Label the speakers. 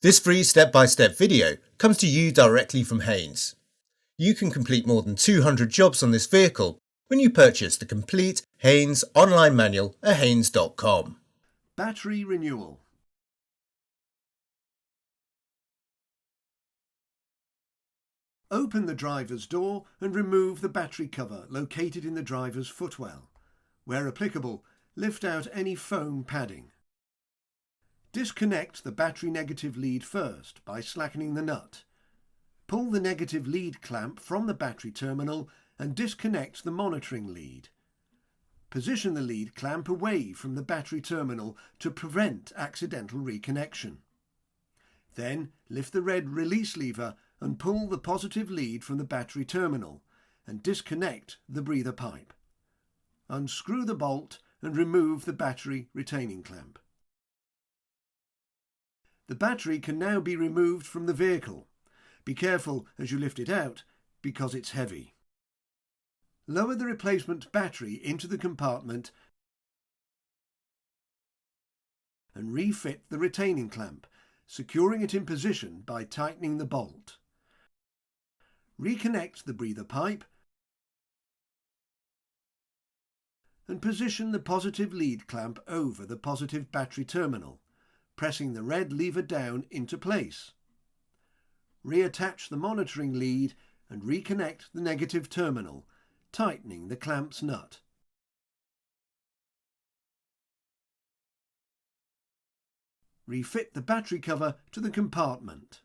Speaker 1: This free step-by-step video comes to you directly from Haynes. You can complete more than 200 jobs on this vehicle when you purchase the complete Haynes online manual at haynes.com.
Speaker 2: Battery renewal. Open the driver's door and remove the battery cover located in the driver's footwell. Where applicable, lift out any foam padding. Disconnect the battery negative lead first by slackening the nut. Pull the negative lead clamp from the battery terminal and disconnect the monitoring lead. Position the lead clamp away from the battery terminal to prevent accidental reconnection. Then lift the red release lever and pull the positive lead from the battery terminal and disconnect the breather pipe. Unscrew the bolt and remove the battery retaining clamp. The battery can now be removed from the vehicle. Be careful as you lift it out because it's heavy. Lower the replacement battery into the compartment and refit the retaining clamp, securing it in position by tightening the bolt. Reconnect the breather pipe and position the positive lead clamp over the positive battery terminal, pressing the red lever down into place. Reattach the monitoring lead and reconnect the negative terminal, tightening the clamp's nut. Refit the battery cover to the compartment.